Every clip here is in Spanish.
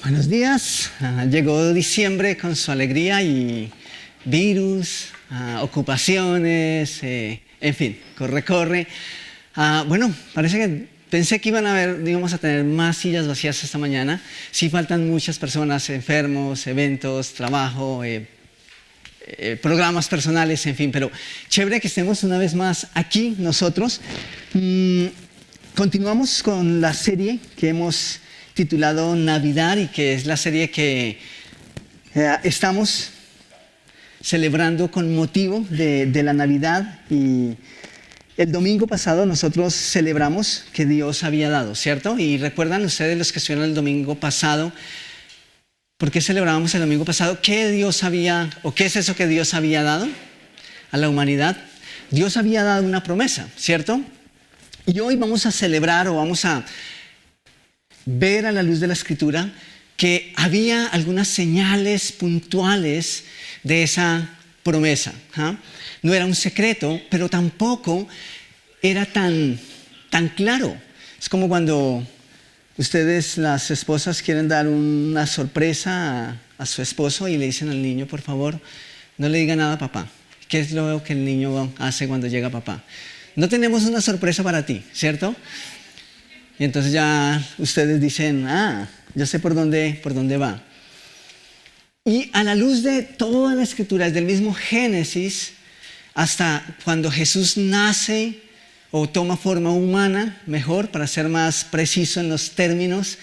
Buenos días. Llegó diciembre con su alegría y virus, ocupaciones, en fin, corre. Bueno, parece que pensé que íbamos a tener más sillas vacías esta mañana. Sí faltan muchas personas, enfermos, eventos, trabajo, programas personales, en fin, pero chévere que estemos una vez más aquí nosotros. Continuamos con la serie que hemos titulado Navidad y que es la serie que estamos celebrando con motivo de la Navidad. Y el domingo pasado nosotros celebramos que Dios había dado, ¿cierto? Y recuerdan ustedes, los que estuvieron el domingo pasado, ¿por qué celebrábamos el domingo pasado? ¿Qué Dios había, o qué es eso que Dios había dado a la humanidad? Dios había dado una promesa, ¿cierto? Y hoy vamos a celebrar, o vamos a ver a la luz de la Escritura, que había algunas señales puntuales de esa promesa. No era un secreto, pero tampoco era tan claro. Es como cuando ustedes, las esposas, quieren dar una sorpresa a su esposo y le dicen al niño: por favor, no le diga nada a papá. ¿Qué es lo que el niño hace cuando llega papá? No tenemos una sorpresa para ti, ¿cierto? Y entonces ya ustedes dicen: ya sé por dónde va. Y a la luz de toda la Escritura, desde el mismo Génesis hasta cuando Jesús nace o toma forma humana, mejor, para ser más preciso en los términos,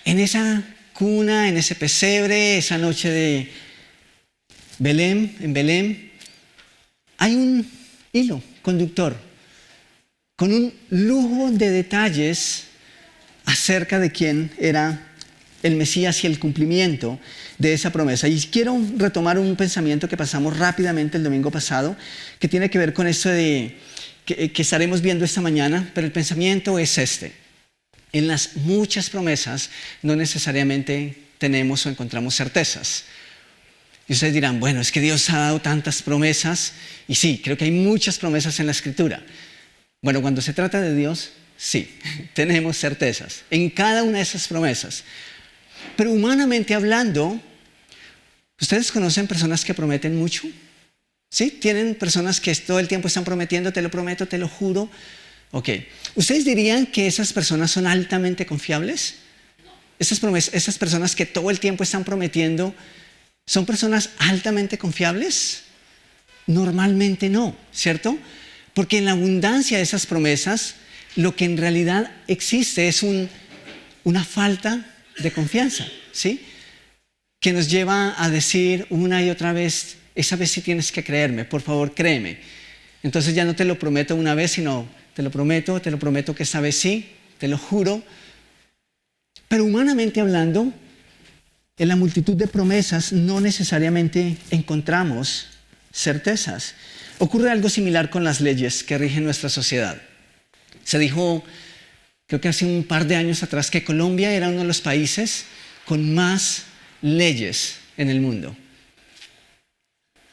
en esa cuna, en ese pesebre, esa noche de Belén, en Belén, hay un hilo conductor con un lujo de detalles acerca de quién era el Mesías y el cumplimiento de esa promesa. Y quiero retomar un pensamiento que pasamos rápidamente el domingo pasado, que tiene que ver con eso de que estaremos viendo esta mañana, pero el pensamiento es este: en las muchas promesas no necesariamente tenemos o encontramos certezas. Y ustedes dirán: bueno, es que Dios ha dado tantas promesas, y sí, creo que hay muchas promesas en la Escritura. Bueno, cuando se trata de Dios, sí, tenemos certezas en cada una de esas promesas. Pero humanamente hablando, ¿ustedes conocen personas que prometen mucho? ¿Sí? ¿Tienen personas que todo el tiempo están prometiendo: te lo prometo, te lo juro? Ok. ¿Ustedes dirían que esas personas son altamente confiables? Esas personas que todo el tiempo están prometiendo, ¿son personas altamente confiables? Normalmente no, ¿cierto? Porque en la abundancia de esas promesas, lo que en realidad existe es una falta de confianza, ¿sí? Que nos lleva a decir una y otra vez: esa vez sí tienes que creerme, por favor, créeme. Entonces ya no te lo prometo una vez, sino te lo prometo que esta vez sí, te lo juro. Pero humanamente hablando, en la multitud de promesas no necesariamente encontramos certezas. Ocurre algo similar con las leyes que rigen nuestra sociedad. Se dijo, creo que hace un par de años atrás, que Colombia era uno de los países con más leyes en el mundo.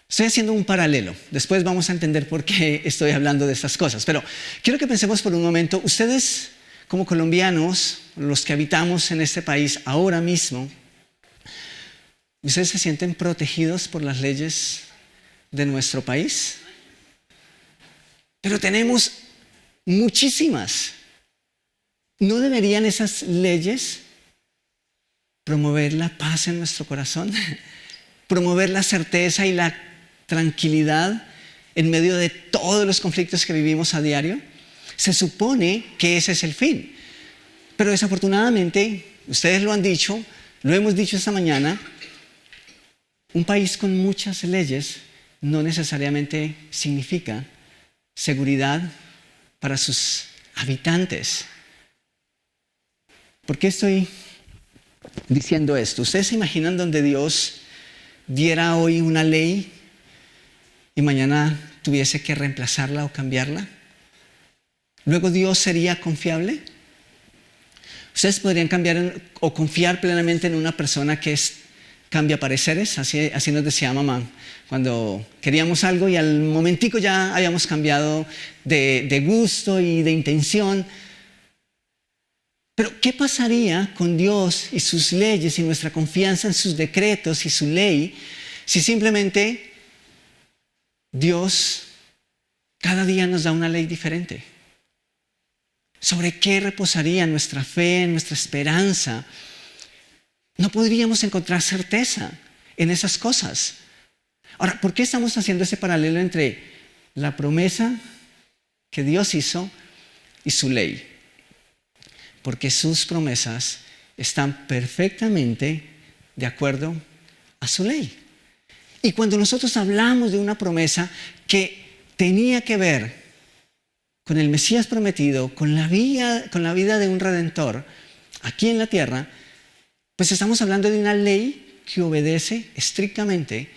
Estoy haciendo un paralelo. Después vamos a entender por qué estoy hablando de estas cosas. Pero quiero que pensemos por un momento: ustedes, como colombianos, los que habitamos en este país ahora mismo, ¿ustedes se sienten protegidos por las leyes de nuestro país? Pero tenemos muchísimas. ¿No deberían esas leyes promover la paz en nuestro corazón? Promover la certeza y la tranquilidad en medio de todos los conflictos que vivimos a diario. Se supone que ese es el fin. Pero desafortunadamente, ustedes lo han dicho, lo hemos dicho esta mañana, un país con muchas leyes no necesariamente significa seguridad para sus habitantes. ¿Por qué estoy diciendo esto? ¿Ustedes se imaginan donde Dios diera hoy una ley y mañana tuviese que reemplazarla o cambiarla? ¿Luego Dios sería confiable? ¿Ustedes podrían cambiar o confiar plenamente en una persona que cambia pareceres? Así nos decía mamá cuando queríamos algo y al momentico ya habíamos cambiado de gusto y de intención. Pero ¿qué pasaría con Dios y sus leyes y nuestra confianza en sus decretos y su ley si simplemente Dios cada día nos da una ley diferente? ¿Sobre qué reposaría nuestra fe, nuestra esperanza? No podríamos encontrar certeza en esas cosas. Ahora, ¿por qué estamos haciendo ese paralelo entre la promesa que Dios hizo y su ley? Porque sus promesas están perfectamente de acuerdo a su ley. Y cuando nosotros hablamos de una promesa que tenía que ver con el Mesías prometido, con la vida de un Redentor aquí en la tierra, pues estamos hablando de una ley que obedece estrictamente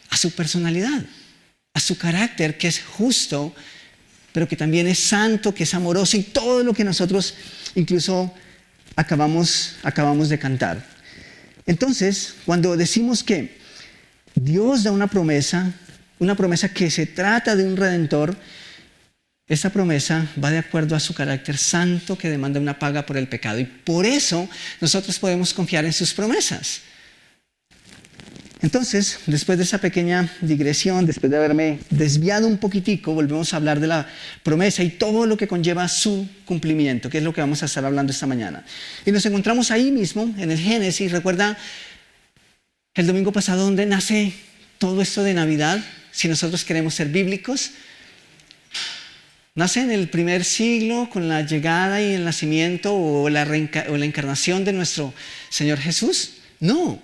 a su personalidad, a su carácter, que es justo, pero que también es santo, que es amoroso y todo lo que nosotros incluso acabamos de cantar. Entonces, cuando decimos que Dios da una promesa que se trata de un Redentor, esta promesa va de acuerdo a su carácter santo que demanda una paga por el pecado. Y por eso nosotros podemos confiar en sus promesas. Entonces, después de esa pequeña digresión, después de haberme desviado un poquitico, volvemos a hablar de la promesa y todo lo que conlleva su cumplimiento, que es lo que vamos a estar hablando esta mañana. Y nos encontramos ahí mismo, en el Génesis. Recuerda el domingo pasado donde nace todo esto de Navidad, si nosotros queremos ser bíblicos. ¿Nace en el primer siglo con la llegada y el nacimiento o la encarnación de nuestro Señor Jesús? No.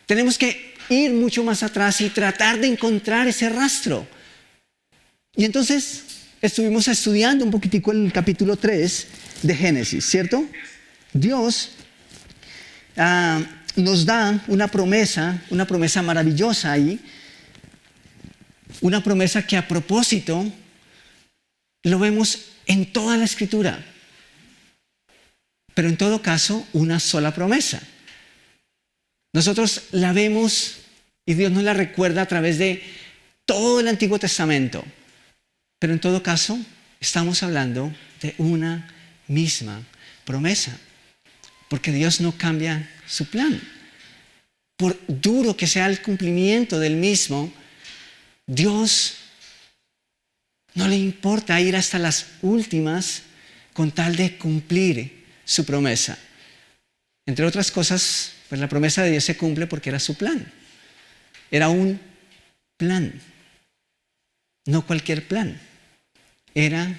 Tenemos que ir mucho más atrás y tratar de encontrar ese rastro. Y entonces estuvimos estudiando un poquitico el capítulo 3 de Génesis, ¿cierto? Dios nos da una promesa maravillosa ahí, una promesa que a propósito lo vemos en toda la Escritura, pero en todo caso una sola promesa. Nosotros la vemos y Dios nos la recuerda a través de todo el Antiguo Testamento, pero en todo caso estamos hablando de una misma promesa, porque Dios no cambia su plan. Por duro que sea el cumplimiento del mismo, Dios no le importa ir hasta las últimas con tal de cumplir su promesa. Entre otras cosas, pues la promesa de Dios se cumple porque era su plan. Era un plan, no cualquier plan. Era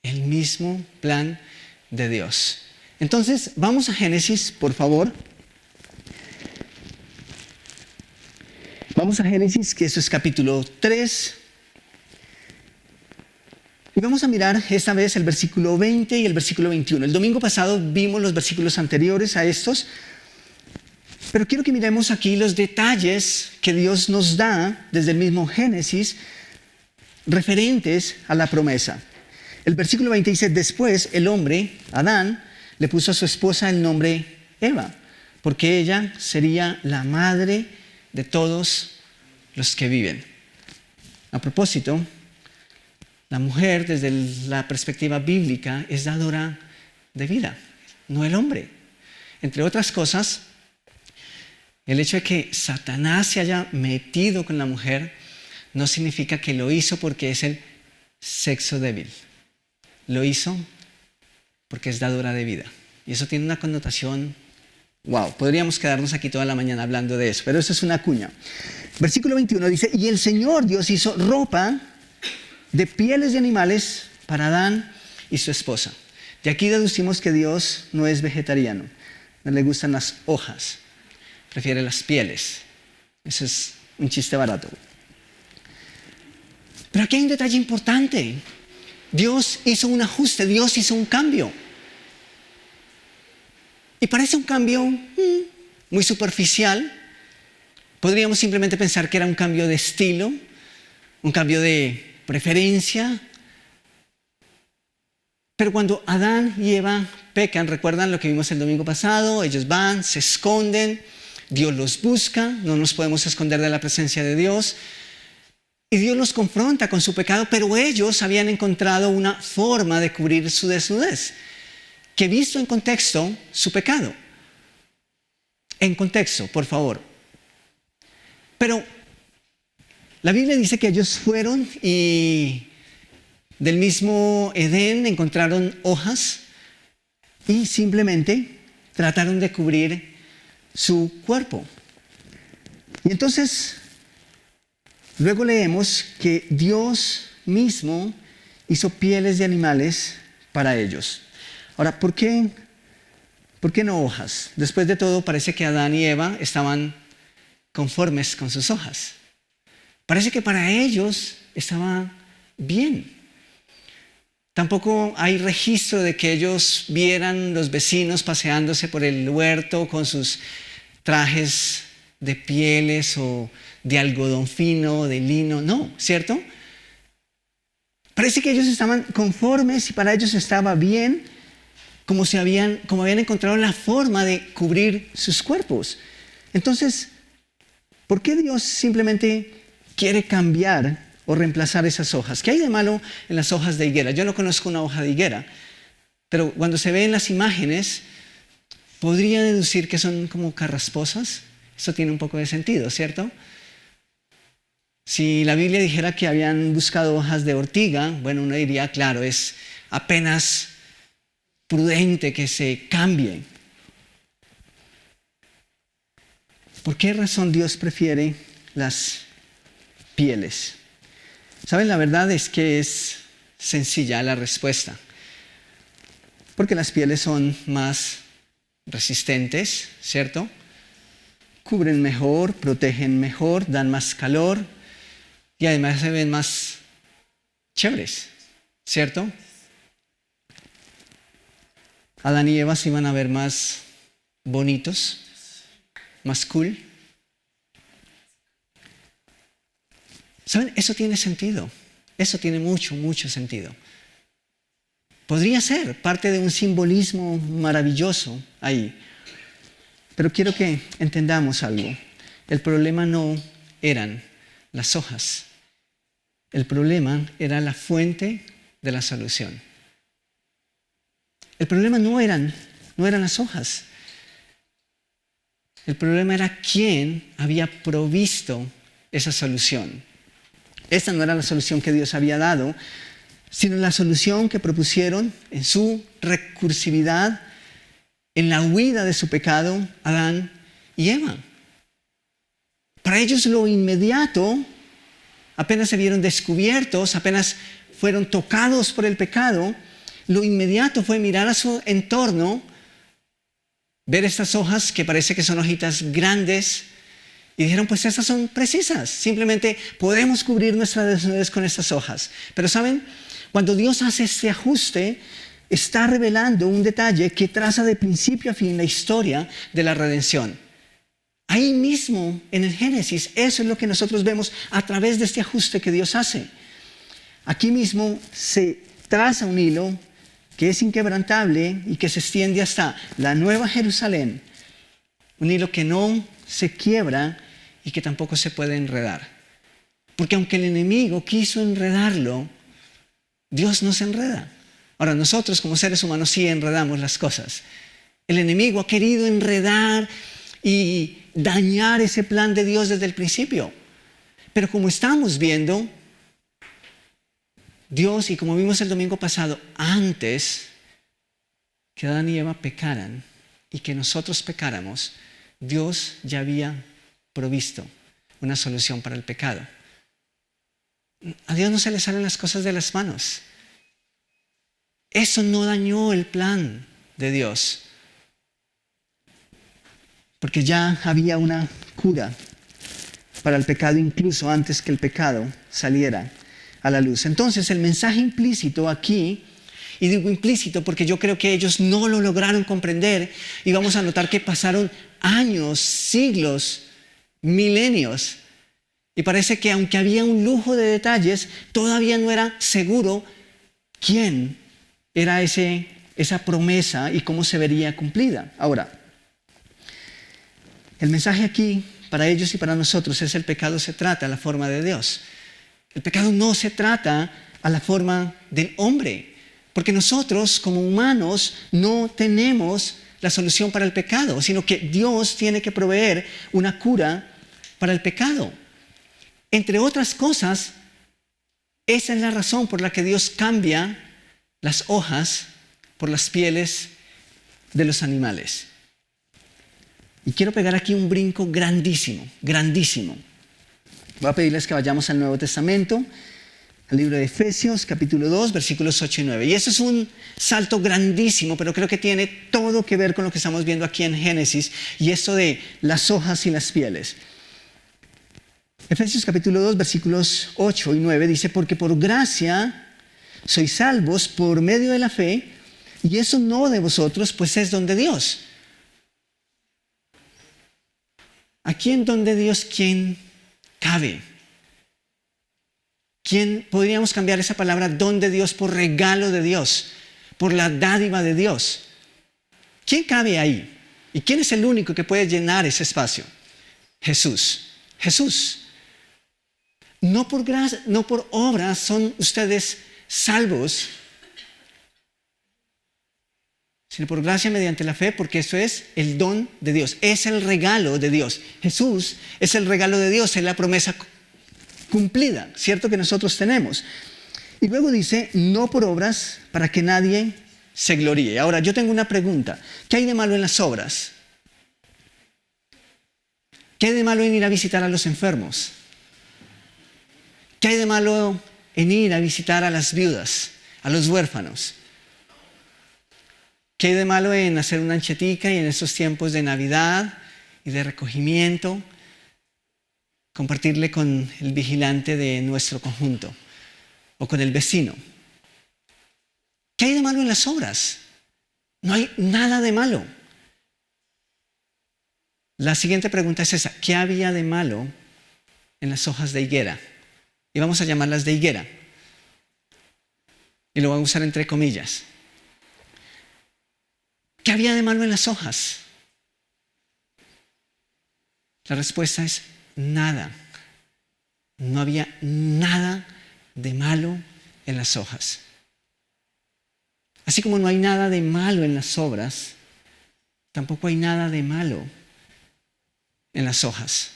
el mismo plan de Dios. Entonces, vamos a Génesis, por favor. Vamos a Génesis, que eso es capítulo 3. Y vamos a mirar esta vez el versículo 20 y el versículo 21. El domingo pasado vimos los versículos anteriores a estos, pero quiero que miremos aquí los detalles que Dios nos da desde el mismo Génesis referentes a la promesa. El versículo 20 dice: después el hombre, Adán, le puso a su esposa el nombre Eva, porque ella sería la madre de todos los que viven. A propósito, la mujer, desde la perspectiva bíblica, es dadora de vida, no el hombre. Entre otras cosas, el hecho de que Satanás se haya metido con la mujer no significa que lo hizo porque es el sexo débil. Lo hizo porque es dadora de vida. Y eso tiene una connotación, wow, podríamos quedarnos aquí toda la mañana hablando de eso, pero eso es una cuña. Versículo 21 dice: y el Señor Dios hizo ropa de pieles de animales para Adán y su esposa. De aquí deducimos que Dios no es vegetariano, no le gustan las hojas, prefiere las pieles. Eso es un chiste barato. Pero aquí hay un detalle importante. Dios hizo un ajuste, Dios hizo un cambio. Y parece un cambio muy superficial. Podríamos simplemente pensar que era un cambio de estilo, un cambio de preferencia. Pero cuando Adán y Eva pecan, recuerdan lo que vimos el domingo pasado, ellos van, se esconden, Dios los busca, no nos podemos esconder de la presencia de Dios, y Dios los confronta con su pecado, pero ellos habían encontrado una forma de cubrir su desnudez. que visto en contexto, su pecado. En contexto, por favor. Pero la Biblia dice que ellos fueron y del mismo Edén encontraron hojas y simplemente trataron de cubrir su cuerpo. Y entonces, luego leemos que Dios mismo hizo pieles de animales para ellos. Ahora, ¿por qué no hojas? Después de todo, parece que Adán y Eva estaban conformes con sus hojas. Parece que para ellos estaba bien. Tampoco hay registro de que ellos vieran los vecinos paseándose por el huerto con sus trajes de pieles o de algodón fino, de lino. No, ¿cierto? Parece que ellos estaban conformes y para ellos estaba bien, como habían encontrado la forma de cubrir sus cuerpos. Entonces, ¿por qué Dios simplemente quiere cambiar o reemplazar esas hojas? ¿Qué hay de malo en las hojas de higuera? Yo no conozco una hoja de higuera, pero cuando se ven las imágenes, podría deducir que son como carrasposas. Eso tiene un poco de sentido, ¿cierto? Si la Biblia dijera que habían buscado hojas de ortiga, bueno, uno diría, claro, es apenas prudente que se cambie. ¿Por qué razón Dios prefiere las pieles? ¿Saben? La verdad es que es sencilla la respuesta. Porque las pieles son más resistentes, ¿cierto? Cubren mejor, protegen mejor, dan más calor y además se ven más chéveres, ¿cierto? Adán y Eva se iban a ver más bonitos, más cool. ¿Saben? Eso tiene sentido. Eso tiene mucho, mucho sentido. Podría ser parte de un simbolismo maravilloso ahí. Pero quiero que entendamos algo. El problema no eran las hojas. El problema era la fuente de la solución. El problema no eran las hojas. El problema era quién había provisto esa solución. Esta no era la solución que Dios había dado, sino la solución que propusieron en su recursividad, en la huida de su pecado, Adán y Eva. Para ellos lo inmediato, apenas se vieron descubiertos, apenas fueron tocados por el pecado, lo inmediato fue mirar a su entorno, ver estas hojas que parece que son hojitas grandes, y dijeron, pues estas son precisas, simplemente podemos cubrir nuestra desnudez con estas hojas. Pero ¿saben? Cuando Dios hace este ajuste, está revelando un detalle que traza de principio a fin la historia de la redención. Ahí mismo, en el Génesis, eso es lo que nosotros vemos a través de este ajuste que Dios hace. Aquí mismo se traza un hilo que es inquebrantable y que se extiende hasta la Nueva Jerusalén. Un hilo que no se quiebra y que tampoco se puede enredar. Porque aunque el enemigo quiso enredarlo, Dios no se enreda. Ahora, nosotros como seres humanos sí enredamos las cosas. El enemigo ha querido enredar y dañar ese plan de Dios desde el principio. Pero como estamos viendo, Dios, y como vimos el domingo pasado, antes que Adán y Eva pecaran y que nosotros pecáramos, Dios ya había provisto una solución para el pecado. A Dios no se le salen las cosas de las manos. Eso no dañó el plan de Dios. Porque ya había una cura para el pecado incluso antes que el pecado saliera a la luz. Entonces el mensaje implícito aquí, y digo implícito porque yo creo que ellos no lo lograron comprender, y vamos a notar que pasaron años, siglos, milenios, y parece que aunque había un lujo de detalles, todavía no era seguro quién era esa promesa y cómo se vería cumplida. Ahora, el mensaje aquí para ellos y para nosotros es: el pecado se trata a la forma de Dios. El pecado no se trata a la forma del hombre. Porque nosotros como humanos no tenemos la solución para el pecado, sino que Dios tiene que proveer una cura para el pecado. Entre otras cosas, esa es la razón por la que Dios cambia las hojas por las pieles de los animales. Y quiero pegar aquí un brinco grandísimo, grandísimo. Voy a pedirles que vayamos al Nuevo Testamento, al libro de Efesios, capítulo 2, versículos 8 y 9. Y eso es un salto grandísimo, pero creo que tiene todo que ver con lo que estamos viendo aquí en Génesis, y esto de las hojas y las pieles. Efesios capítulo 2, versículos 8 y 9 dice: porque por gracia sois salvos por medio de la fe, y eso no de vosotros, pues es don de Dios. Aquí en don de Dios, ¿quién cabe? ¿Quién podríamos cambiar esa palabra don de Dios por regalo de Dios, por la dádiva de Dios? ¿Quién cabe ahí? ¿Y quién es el único que puede llenar ese espacio? Jesús. Jesús. No por gracia, no por obras son ustedes salvos, sino por gracia mediante la fe, porque eso es el don de Dios, es el regalo de Dios. Jesús es el regalo de Dios, es la promesa cumplida, ¿cierto? Que nosotros tenemos. Y luego dice, no por obras, para que nadie se gloríe. Ahora, yo tengo una pregunta. ¿Qué hay de malo en las obras? ¿Qué hay de malo en ir a visitar a los enfermos? ¿Qué hay de malo en ir a visitar a las viudas, a los huérfanos? ¿Qué hay de malo en hacer una anchetica y en estos tiempos de Navidad y de recogimiento compartirle con el vigilante de nuestro conjunto o con el vecino? ¿Qué hay de malo en las obras? No hay nada de malo. La siguiente pregunta es esa: ¿qué había de malo en las hojas de higuera? Y vamos a llamarlas de higuera. Y lo voy a usar entre comillas. ¿Qué había de malo en las hojas? La respuesta es nada. No había nada de malo en las hojas. Así como no hay nada de malo en las obras, tampoco hay nada de malo en las hojas.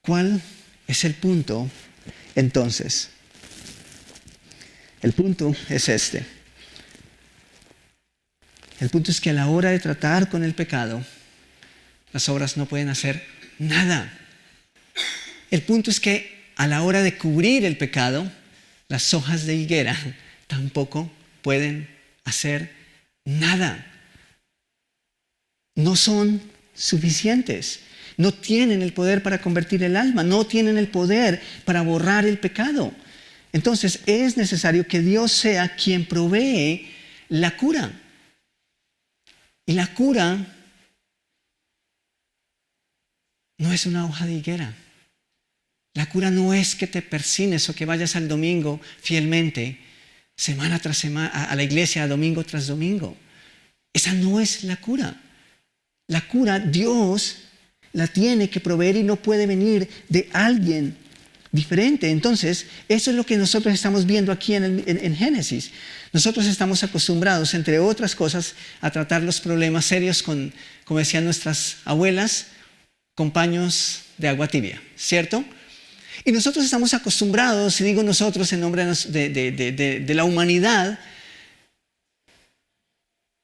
¿Cuál es el punto entonces? El punto es este. El punto es que a la hora de tratar con el pecado, las obras no pueden hacer nada. El punto es que a la hora de cubrir el pecado, las hojas de higuera tampoco pueden hacer nada. No son suficientes. No tienen el poder para convertir el alma. No tienen el poder para borrar el pecado. Entonces es necesario que Dios sea quien provee la cura. Y la cura no es una hoja de higuera. La cura no es que te persines o que vayas al domingo fielmente, semana tras semana, a la iglesia, domingo tras domingo. Esa no es la cura. La cura Dios la tiene que proveer y no puede venir de alguien diferente. Entonces, eso es lo que nosotros estamos viendo aquí en Génesis. Nosotros estamos acostumbrados, entre otras cosas, a tratar los problemas serios con, como decían nuestras abuelas, con paños de agua tibia, ¿cierto? Y nosotros estamos acostumbrados, y digo nosotros en nombre de la humanidad,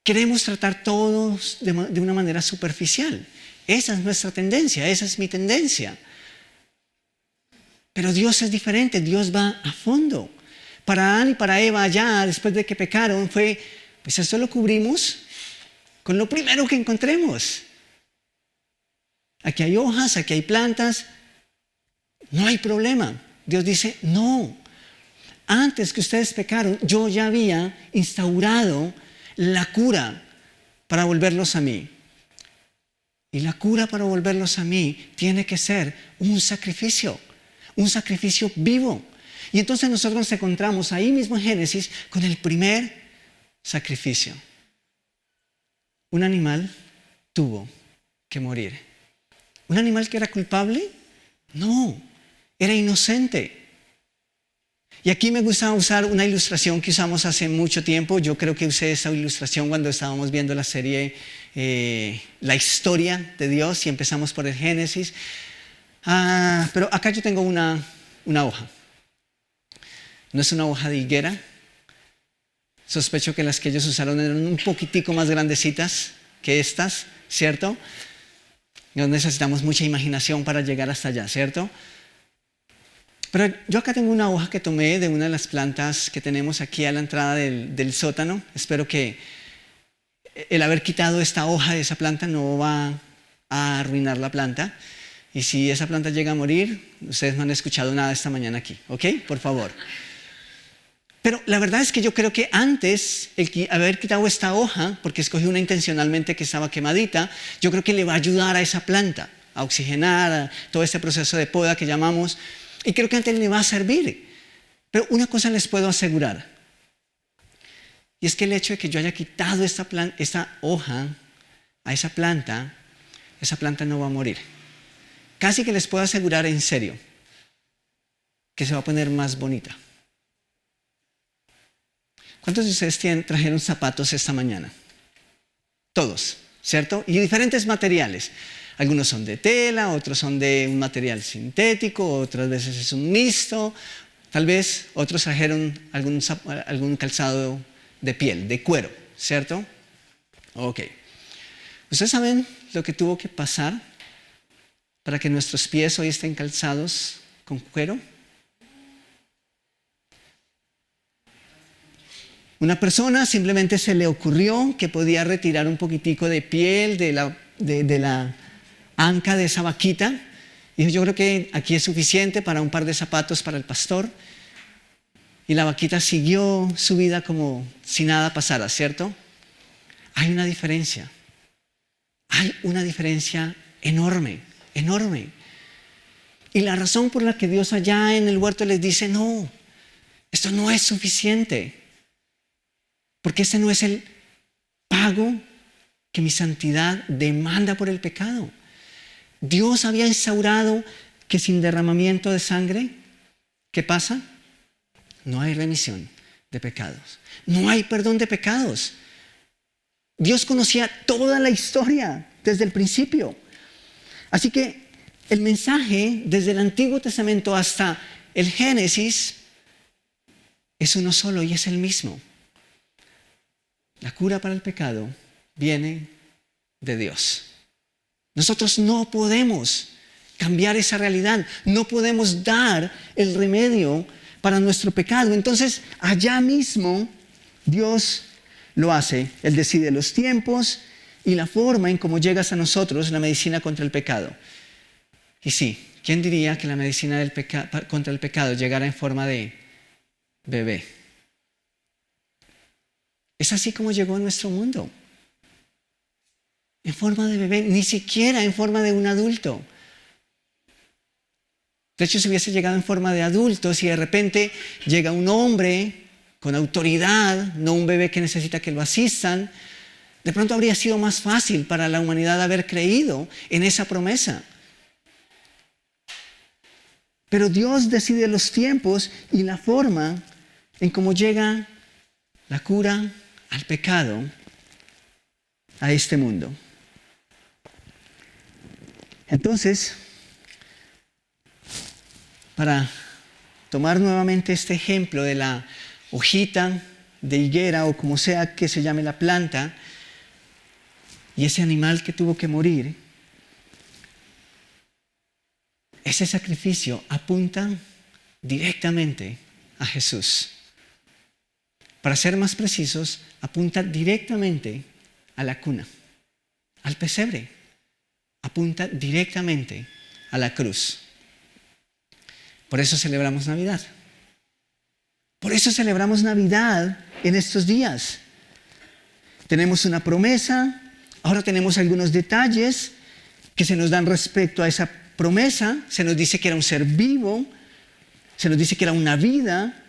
queremos tratar todos de una manera superficial. Esa es nuestra tendencia, esa es mi tendencia. Pero Dios es diferente, Dios va a fondo. Para Adán y para Eva allá, después de que pecaron, fue, pues esto lo cubrimos con lo primero que encontremos. Aquí hay hojas, aquí hay plantas, no hay problema. Dios dice, no. Antes que ustedes pecaron, yo ya había instaurado la cura para volverlos a mí. Y la cura para volverlos a mí tiene que ser un sacrificio vivo. Y entonces nosotros nos encontramos ahí mismo en Génesis con el primer sacrificio. Un animal tuvo que morir. ¿Un animal que era culpable? No, era inocente. Y aquí me gusta usar una ilustración que usamos hace mucho tiempo. Yo creo que usé esa ilustración cuando estábamos viendo la serie La historia de Dios y empezamos por el Génesis. Pero acá yo tengo una hoja. No es una hoja de higuera. Sospecho que las que ellos usaron eran un poquitico más grandecitas que estas, ¿cierto? No necesitamos mucha imaginación para llegar hasta allá, ¿cierto? Pero yo acá tengo una hoja que tomé de una de las plantas que tenemos aquí a la entrada del sótano. Espero que el haber quitado esta hoja de esa planta no va a arruinar la planta. Y si esa planta llega a morir, ustedes no han escuchado nada esta mañana aquí, ¿ok? Por favor. Pero la verdad es que yo creo que antes, haber quitado esta hoja, porque escogí una intencionalmente que estaba quemadita, yo creo que le va a ayudar a esa planta a oxigenar, a todo este proceso de poda que llamamos. Y creo que antes le va a servir. Pero una cosa les puedo asegurar. Y es que el hecho de que yo haya quitado esta hoja a esa planta no va a morir. Casi que les puedo asegurar en serio que se va a poner más bonita. ¿Cuántos de ustedes trajeron zapatos esta mañana? Todos, ¿cierto? Y diferentes materiales. Algunos son de tela, otros son de un material sintético, otras veces es un mixto. Tal vez otros trajeron algún calzado de piel, de cuero, ¿cierto? Ok. ¿Ustedes saben lo que tuvo que pasar para que nuestros pies hoy estén calzados con cuero? Una persona simplemente se le ocurrió que podía retirar un poquitico de piel de la anca de esa vaquita. Dijo, yo creo que aquí es suficiente para un par de zapatos para el pastor. Y la vaquita siguió su vida como si nada pasara, ¿cierto? Hay una diferencia. Hay una diferencia enorme, enorme. Y la razón por la que Dios allá en el huerto les dice, no, esto no es suficiente. Porque ese no es el pago que mi santidad demanda por el pecado. Dios había instaurado que sin derramamiento de sangre, ¿qué pasa? No hay remisión de pecados. No hay perdón de pecados. Dios conocía toda la historia desde el principio. Así que el mensaje desde el Antiguo Testamento hasta el Génesis es uno solo y es el mismo. La cura para el pecado viene de Dios. Nosotros no podemos cambiar esa realidad. No podemos dar el remedio para nuestro pecado. Entonces, allá mismo, Dios lo hace. Él decide los tiempos y la forma en cómo llegas a nosotros la medicina contra el pecado. Y sí, ¿quién diría que la medicina contra el pecado llegara en forma de bebé? Es así como llegó a nuestro mundo. En forma de bebé, ni siquiera en forma de un adulto. De hecho, si hubiese llegado en forma de adulto, si de repente llega un hombre con autoridad, no un bebé que necesita que lo asistan, de pronto habría sido más fácil para la humanidad haber creído en esa promesa. Pero Dios decide los tiempos y la forma en cómo llega la cura al pecado a este mundo. Entonces, para tomar nuevamente este ejemplo de la hojita de higuera o como sea que se llame la planta y ese animal que tuvo que morir, ese sacrificio apunta directamente a Jesús. Para ser más precisos, apunta directamente a la cuna, al pesebre. Apunta directamente a la cruz. Por eso celebramos Navidad. Por eso celebramos Navidad en estos días. Tenemos una promesa, ahora tenemos algunos detalles que se nos dan respecto a esa promesa. Se nos dice que era un ser vivo, se nos dice que era una vida,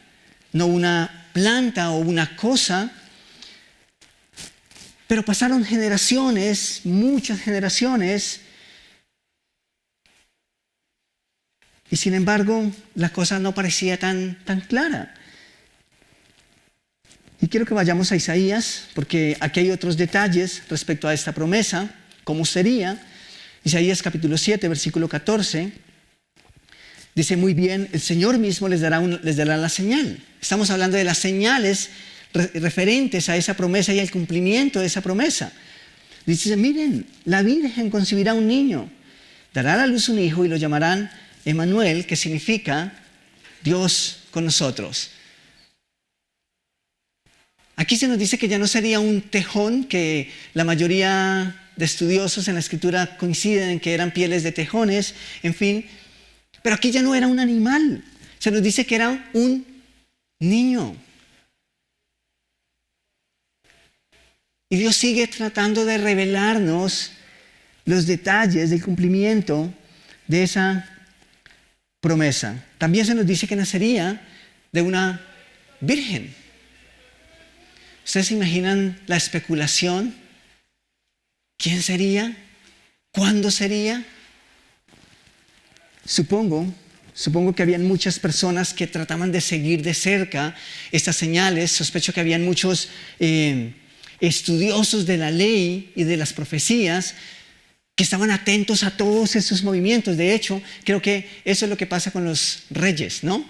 no una planta o una cosa. Pero pasaron generaciones, muchas generaciones, Y sin embargo, la cosa no parecía tan clara. Y quiero que vayamos a Isaías, porque aquí hay otros detalles respecto a esta promesa, cómo sería. Isaías capítulo 7, versículo 14, dice muy bien, el Señor mismo les dará la señal. Estamos hablando de las señales referentes a esa promesa y al cumplimiento de esa promesa. Dice, miren, la Virgen concebirá un niño, dará a la luz un hijo y lo llamarán Emmanuel, que significa Dios con nosotros. Aquí se nos dice que ya no sería un tejón, que la mayoría de estudiosos en la Escritura coinciden en que eran pieles de tejones, en fin. Pero aquí ya no era un animal. Se nos dice que era un niño. Y Dios sigue tratando de revelarnos los detalles del cumplimiento de esa promesa. También se nos dice que nacería de una virgen. ¿Ustedes se imaginan la especulación? ¿Quién sería? ¿Cuándo sería? Supongo que habían muchas personas que trataban de seguir de cerca estas señales. Sospecho que habían muchos estudiosos de la ley y de las profecías que estaban atentos a todos esos movimientos. De hecho, creo que eso es lo que pasa con los reyes, ¿no?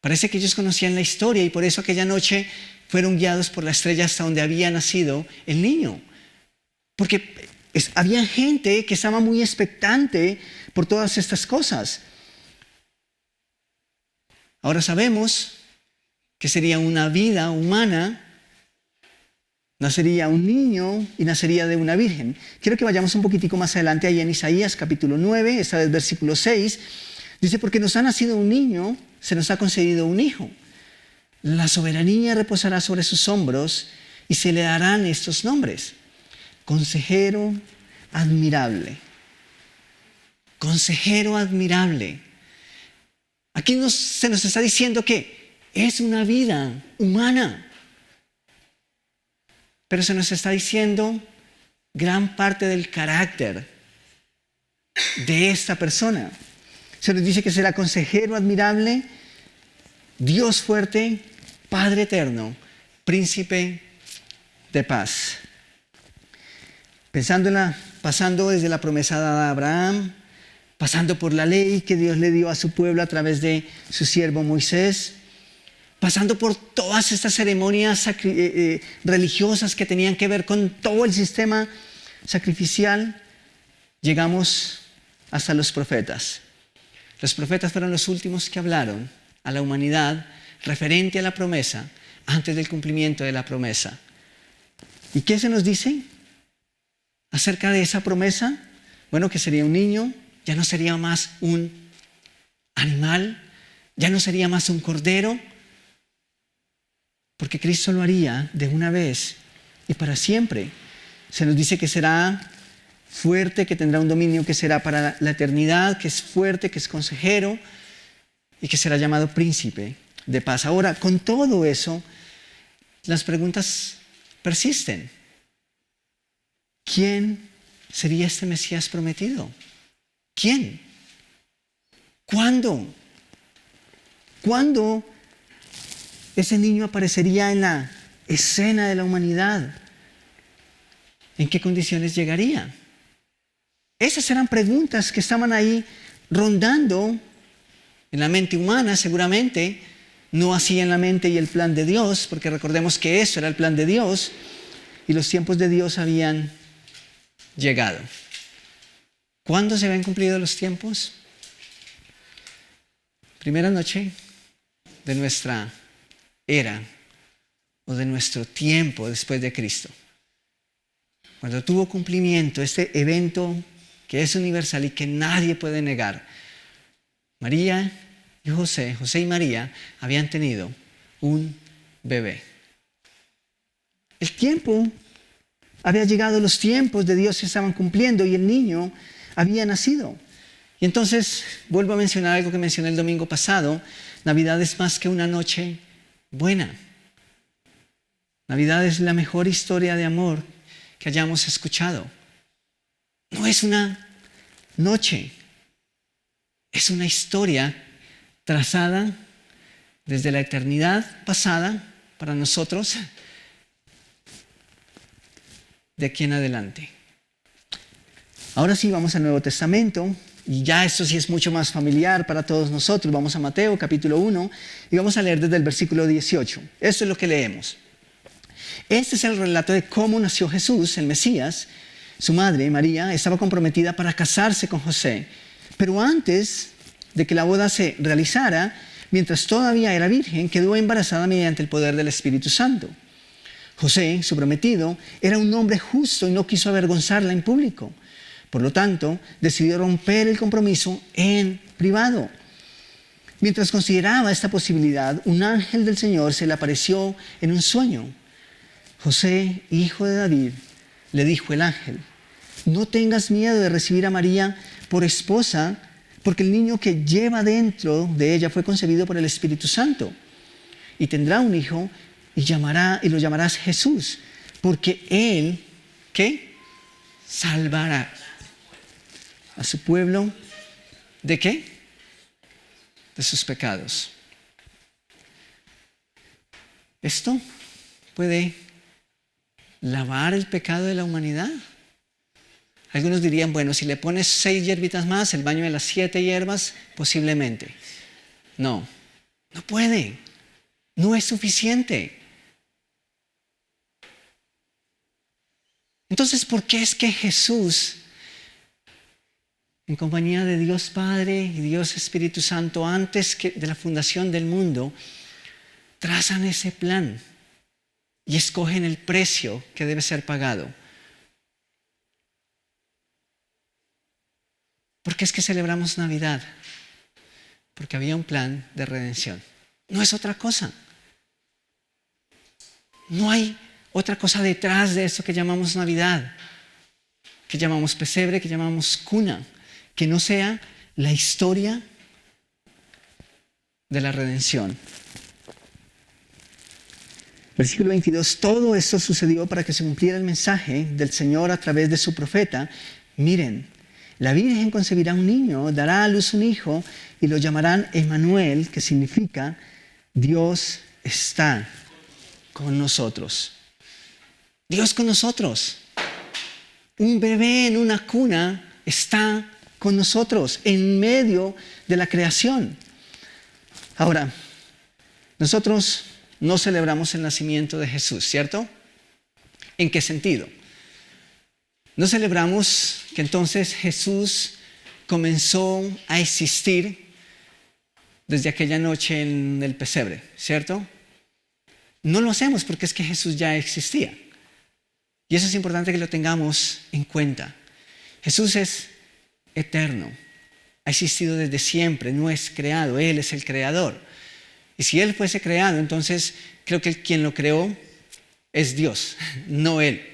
Parece que ellos conocían la historia y por eso aquella noche fueron guiados por la estrella hasta donde había nacido el niño. Porque había gente que estaba muy expectante por todas estas cosas. Ahora sabemos que sería una vida humana, nacería un niño y nacería de una virgen. Quiero que vayamos un poquitico más adelante ahí en Isaías capítulo 9, esta vez versículo 6. Dice, porque nos ha nacido un niño, se nos ha concedido un hijo. La soberanía reposará sobre sus hombros y se le darán estos nombres. Consejero admirable. Consejero admirable. Aquí se nos está diciendo que es una vida humana. Pero se nos está diciendo gran parte del carácter de esta persona. Se nos dice que será consejero admirable, Dios fuerte, Padre eterno, príncipe de paz. Pasando desde la promesa dada a Abraham, pasando por la ley que Dios le dio a su pueblo a través de su siervo Moisés, pasando por todas estas ceremonias religiosas que tenían que ver con todo el sistema sacrificial, llegamos hasta los profetas. Los profetas fueron los últimos que hablaron a la humanidad referente a la promesa antes del cumplimiento de la promesa. ¿Y qué se nos dice acerca de esa promesa? Bueno, que sería un niño, ya no sería más un animal, ya no sería más un cordero, porque Cristo lo haría de una vez y para siempre. Se nos dice que será fuerte, que tendrá un dominio que será para la eternidad, que es fuerte, que es consejero y que será llamado príncipe de paz. Ahora, con todo eso, las preguntas persisten. ¿Quién sería este Mesías prometido? ¿Quién? ¿Cuándo? ¿Cuándo ese niño aparecería en la escena de la humanidad? ¿En qué condiciones llegaría? Esas eran preguntas que estaban ahí rondando en la mente humana, seguramente, no así en la mente y el plan de Dios, porque recordemos que eso era el plan de Dios y los tiempos de Dios habían llegado. ¿Cuándo se habían cumplido los tiempos? Primera noche de nuestra era o de nuestro tiempo después de Cristo. Cuando tuvo cumplimiento este evento que es universal y que nadie puede negar. María y José y María habían tenido un bebé. El tiempo había llegado, los tiempos de Dios se estaban cumpliendo y el niño había nacido. Y entonces vuelvo a mencionar algo que mencioné el domingo pasado. Navidad es más que una noche buena. Navidad es la mejor historia de amor que hayamos escuchado. No es una noche, Es una historia trazada desde la eternidad pasada para nosotros, de aquí en adelante. Ahora sí, vamos al Nuevo Testamento, y ya esto sí es mucho más familiar para todos nosotros. Vamos a Mateo capítulo 1 y vamos a leer desde el versículo 18. Esto es lo que leemos. Este es el relato de cómo nació Jesús, el Mesías. Su madre, María, estaba comprometida para casarse con José, pero antes de que la boda se realizara, mientras todavía era virgen, quedó embarazada mediante el poder del Espíritu Santo. José, su prometido, era un hombre justo y no quiso avergonzarla en público. Por lo tanto, decidió romper el compromiso en privado. Mientras consideraba esta posibilidad, un ángel del Señor se le apareció en un sueño. José, hijo de David, le dijo el ángel: no tengas miedo de recibir a María por esposa, porque el niño que lleva dentro de ella fue concebido por el Espíritu Santo. Y tendrá un hijo y lo llamarás Jesús, porque él, ¿qué? Salvará a su pueblo, ¿de qué? De sus pecados. Esto puede lavar el pecado de la humanidad. Algunos dirían, bueno, si le pones 6 hierbitas más, el baño de las 7 hierbas, posiblemente. No, no puede. No es suficiente. Entonces, ¿por qué es que Jesús, en compañía de Dios Padre y Dios Espíritu Santo, antes de la fundación del mundo, trazan ese plan y escogen el precio que debe ser pagado? ¿Por qué es que celebramos Navidad? Porque había un plan de redención. No es otra cosa. No hay otra cosa detrás de esto que llamamos Navidad, que llamamos pesebre, que llamamos cuna, que no sea la historia de la redención. Versículo 22, todo esto sucedió para que se cumpliera el mensaje del Señor a través de su profeta. Miren, la Virgen concebirá un niño, dará a luz un hijo y lo llamarán Emmanuel, que significa Dios está con nosotros. Dios con nosotros. Un bebé en una cuna está con nosotros en medio de la creación. Ahora, nosotros no celebramos el nacimiento de Jesús, ¿cierto? ¿En qué sentido? No celebramos que entonces Jesús comenzó a existir desde aquella noche en el pesebre, ¿cierto? No lo hacemos porque es que Jesús ya existía. Y eso es importante que lo tengamos en cuenta. Jesús es eterno, ha existido desde siempre, no es creado, Él es el creador. Y si Él fuese creado, entonces creo que quien lo creó es Dios, no Él.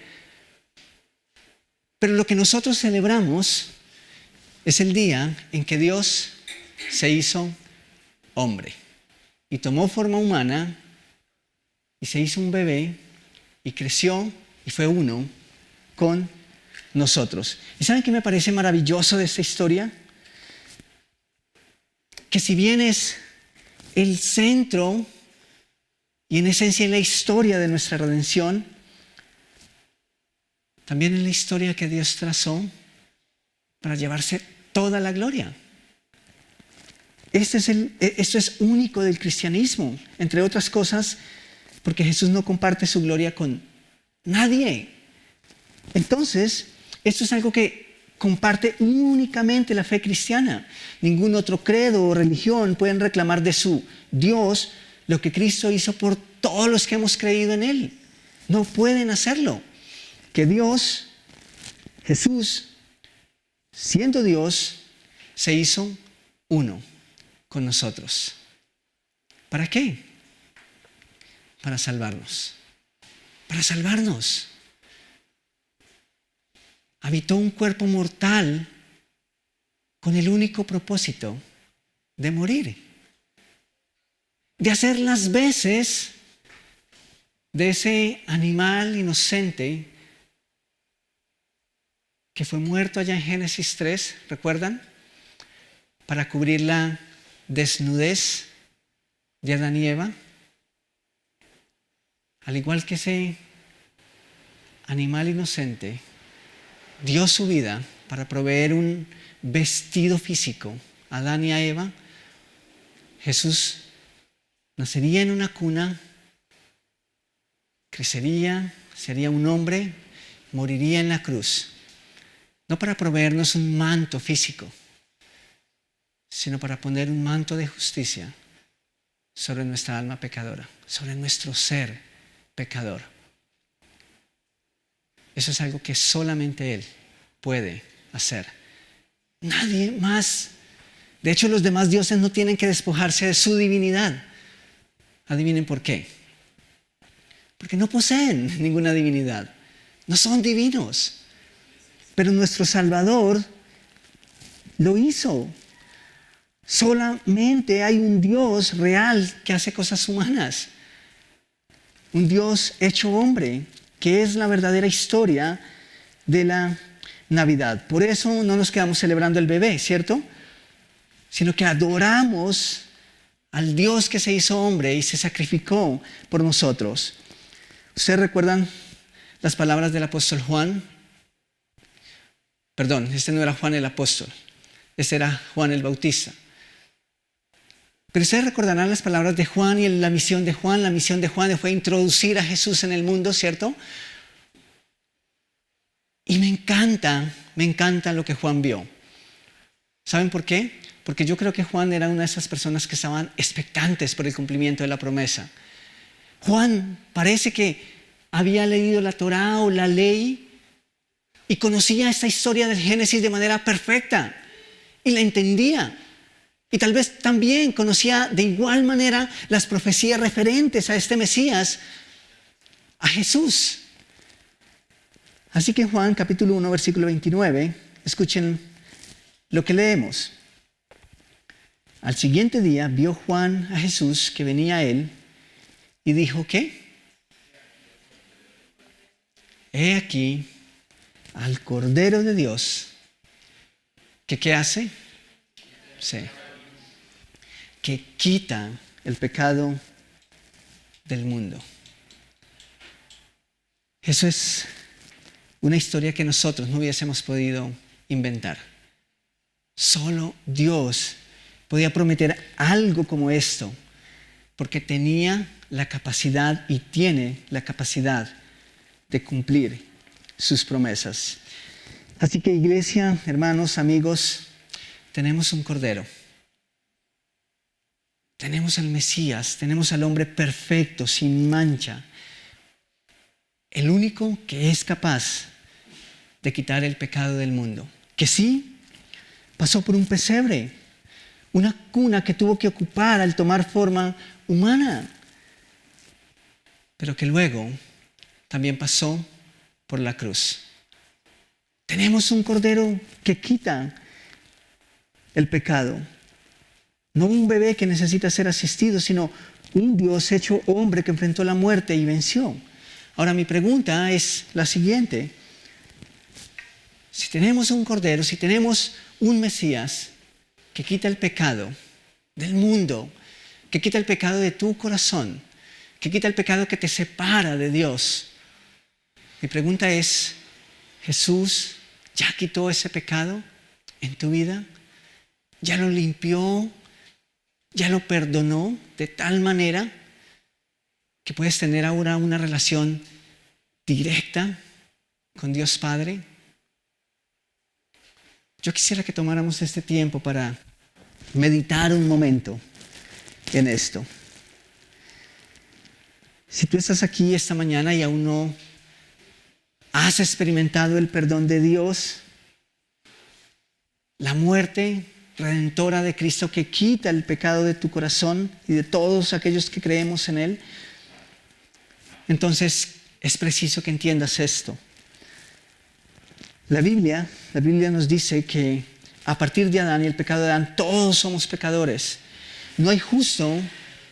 Pero lo que nosotros celebramos es el día en que Dios se hizo hombre y tomó forma humana y se hizo un bebé y creció y fue uno con nosotros. ¿Y saben qué me parece maravilloso de esta historia? Que si bien es el centro y en esencia la historia de nuestra redención, también es la historia que Dios trazó para llevarse toda la gloria. Esto es único del cristianismo, entre otras cosas, porque Jesús no comparte su gloria con nadie. Entonces, esto es algo que comparte únicamente la fe cristiana. Ningún otro credo o religión pueden reclamar de su Dios lo que Cristo hizo por todos los que hemos creído en Él. No pueden hacerlo. Que Dios, Jesús, siendo Dios, se hizo uno con nosotros. ¿Para qué? Para salvarnos. Para salvarnos. Habitó un cuerpo mortal con el único propósito de morir. De hacer las veces de ese animal inocente que fue muerto allá en Génesis 3, ¿recuerdan? para cubrir la desnudez de Adán y Eva. Al igual que ese animal inocente dio su vida para proveer un vestido físico a Adán y a Eva, Jesús nacería en una cuna, crecería, sería un hombre, moriría en la cruz, no para proveernos un manto físico, sino para poner un manto de justicia sobre nuestra alma pecadora, sobre nuestro ser pecador. Eso es algo que solamente Él puede hacer. Nadie más. De hecho, los demás dioses no tienen que despojarse de su divinidad. Adivinen por qué. Porque no poseen ninguna divinidad. No son divinos. Pero nuestro Salvador lo hizo. Solamente hay un Dios real que hace cosas humanas. Un Dios hecho hombre, que es la verdadera historia de la Navidad. Por eso no nos quedamos celebrando el bebé, ¿cierto? Sino que adoramos al Dios que se hizo hombre y se sacrificó por nosotros. ¿Ustedes recuerdan las palabras del apóstol Juan? Perdón, este no era Juan el apóstol, este era Juan el Bautista. Pero ustedes recordarán las palabras de Juan y la misión de Juan. La misión de Juan fue introducir a Jesús en el mundo, ¿cierto? Y me encanta lo que Juan vio. ¿Saben por qué? Porque yo creo que Juan era una de esas personas que estaban expectantes por el cumplimiento de la promesa. Juan parece que había leído la Torá o la ley y conocía esta historia del Génesis de manera perfecta y la entendía. Y tal vez también conocía de igual manera las profecías referentes a este Mesías, a Jesús. Así que en Juan capítulo 1, versículo 29, escuchen lo que leemos. Al siguiente día vio Juan a Jesús que venía a él y dijo, ¿qué? He aquí al Cordero de Dios, que ¿qué hace? Sí. Que quita el pecado del mundo. Eso es una historia que nosotros no hubiésemos podido inventar. Solo Dios podía prometer algo como esto, porque tenía la capacidad y tiene la capacidad de cumplir sus promesas. Así que iglesia, hermanos, amigos, tenemos un Cordero. Tenemos al Mesías, tenemos al hombre perfecto, sin mancha. El único que es capaz de quitar el pecado del mundo. Que sí, pasó por un pesebre, una cuna que tuvo que ocupar al tomar forma humana. Pero que luego también pasó por la cruz. Tenemos un Cordero que quita el pecado. No un bebé que necesita ser asistido, sino un Dios hecho hombre que enfrentó la muerte y venció. Ahora mi pregunta es la siguiente. Si tenemos un Cordero, si tenemos un Mesías que quita el pecado del mundo, que quita el pecado de tu corazón, que quita el pecado que te separa de Dios, mi pregunta es, ¿Jesús ya quitó ese pecado en tu vida? ¿Ya lo limpió? ¿Ya lo perdonó de tal manera que puedes tener ahora una relación directa con Dios Padre? Yo quisiera que tomáramos este tiempo para meditar un momento en esto. Si tú estás aquí esta mañana y aún no has experimentado el perdón de Dios, la muerte redentora de Cristo que quita el pecado de tu corazón y de todos aquellos que creemos en Él, entonces es preciso que entiendas esto. La Biblia nos dice que a partir de Adán y el pecado de Adán, todos somos pecadores. No hay justo,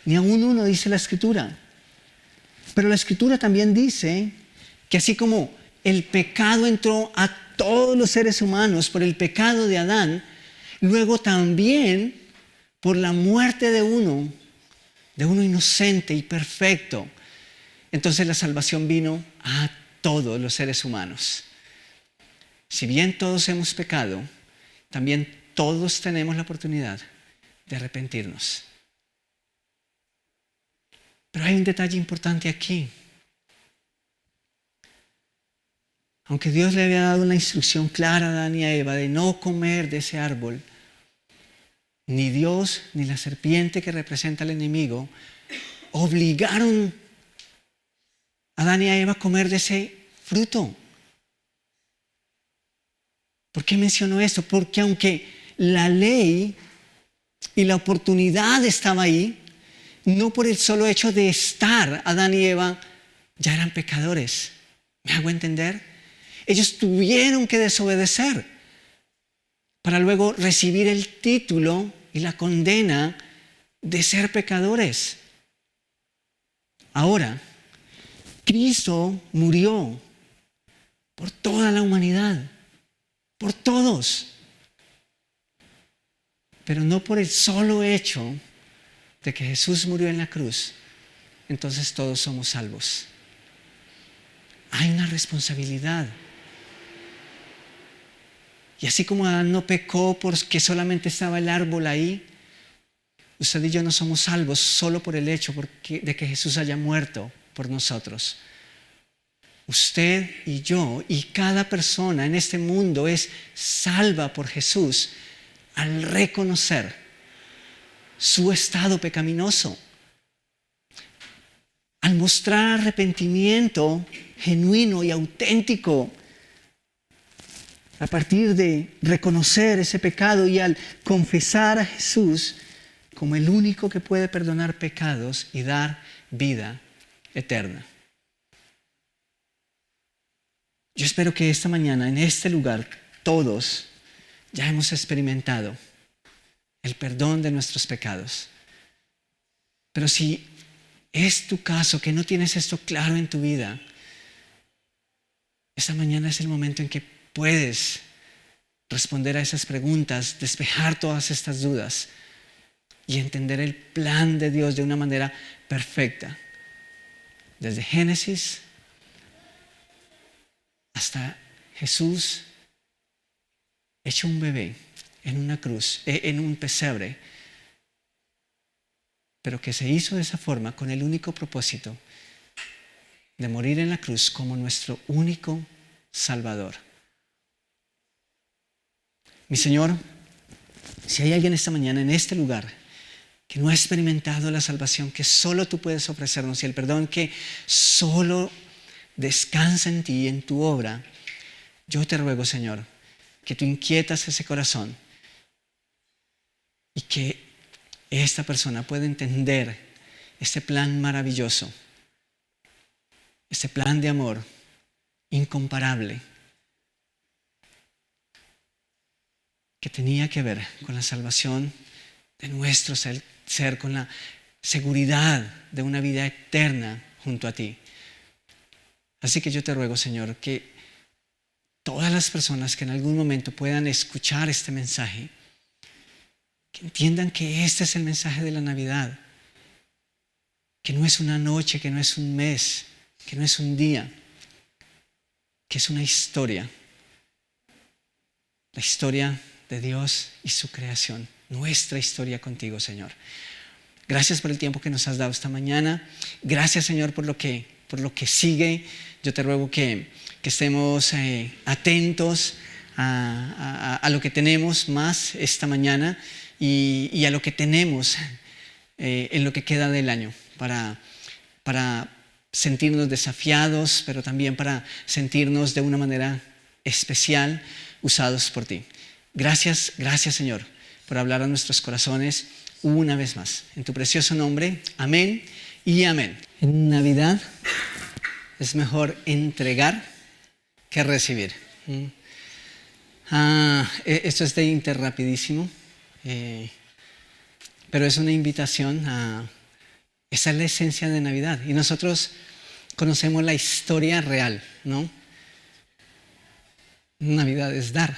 ni aún uno, dice la Escritura. Pero la Escritura también dice que así como el pecado entró a todos los seres humanos por el pecado de Adán, Luego también por la muerte de uno inocente y perfecto. Entonces la salvación vino a todos los seres humanos. Si bien todos hemos pecado, también todos tenemos la oportunidad de arrepentirnos. Pero hay un detalle importante aquí. Aunque Dios le había dado una instrucción clara a Adán y a Eva de no comer de ese árbol, ni Dios ni la serpiente que representa al enemigo obligaron a Adán y a Eva a comer de ese fruto. ¿Por qué menciono esto? Porque aunque la ley y la oportunidad estaba ahí, no por el solo hecho de estar Adán y Eva ya eran pecadores. ¿Me hago entender? Ellos tuvieron que desobedecer para luego recibir el título y la condena de ser pecadores. Ahora, Cristo murió por toda la humanidad, por todos, pero no por el solo hecho de que Jesús murió en la cruz, entonces todos somos salvos. Hay una responsabilidad. Y así como Adán no pecó porque solamente estaba el árbol ahí, usted y yo no somos salvos solo por el hecho de que Jesús haya muerto por nosotros. Usted y yo y cada persona en este mundo es salva por Jesús al reconocer su estado pecaminoso, al mostrar arrepentimiento genuino y auténtico, a partir de reconocer ese pecado y al confesar a Jesús como el único que puede perdonar pecados y dar vida eterna. Yo espero que esta mañana, en este lugar, todos ya hemos experimentado el perdón de nuestros pecados. Pero si es tu caso, que no tienes esto claro en tu vida, esta mañana es el momento en que puedes responder a esas preguntas, despejar todas estas dudas y entender el plan de Dios de una manera perfecta. Desde Génesis hasta Jesús hecho un bebé en una cruz, en un pesebre, pero que se hizo de esa forma con el único propósito de morir en la cruz como nuestro único Salvador. Mi Señor, si hay alguien esta mañana en este lugar que no ha experimentado la salvación que solo tú puedes ofrecernos y el perdón que solo descansa en ti y en tu obra, yo te ruego, Señor, que tú inquietas ese corazón y que esta persona pueda entender este plan maravilloso, este plan de amor incomparable que tenía que ver con la salvación de nuestro ser, con la seguridad de una vida eterna junto a ti. Así que yo te ruego, Señor, que todas las personas que en algún momento puedan escuchar este mensaje, que entiendan que este es el mensaje de la Navidad, que no es una noche, que no es un mes, que no es un día, que es una historia, la historia de Dios y su creación, nuestra historia contigo, Señor. Gracias por el tiempo que nos has dado esta mañana. Gracias, Señor, por lo que sigue. Yo te ruego que estemos atentos a lo que tenemos más esta mañana y a lo que tenemos en lo que queda del año para sentirnos desafiados, pero también para sentirnos de una manera especial usados por ti. Gracias, Señor, por hablar a nuestros corazones una vez más. En tu precioso nombre, amén y amén. En Navidad es mejor entregar que recibir. Esto es de Inter rapidísimo, pero es una invitación a... Esa es la esencia de Navidad. Y nosotros conocemos la historia real, ¿no? Navidad es dar.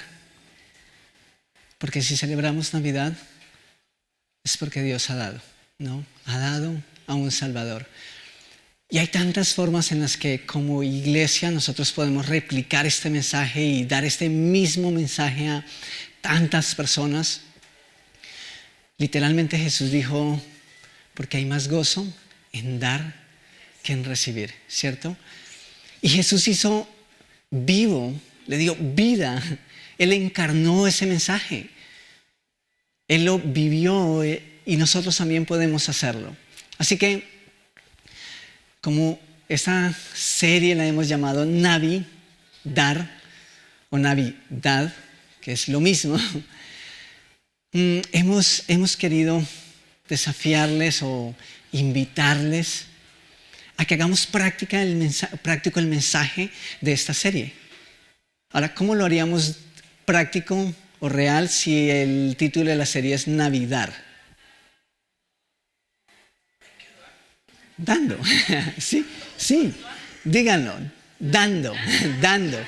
Porque si celebramos Navidad es porque Dios ha dado, ¿no? Ha dado a un Salvador. Y hay tantas formas en las que como iglesia nosotros podemos replicar este mensaje y dar este mismo mensaje a tantas personas. Literalmente Jesús dijo, porque hay más gozo en dar que en recibir, ¿cierto? Y Jesús hizo vivo, le dio vida. Él encarnó ese mensaje. Él lo vivió y nosotros también podemos hacerlo. Así que, como esta serie la hemos llamado Navidad o Navidad, que es lo mismo, hemos querido desafiarles o invitarles a que hagamos práctico el mensaje de esta serie. Ahora, ¿cómo lo haríamos práctico o real si el título de la serie es Navidad? Dando. Sí, díganlo. Dando,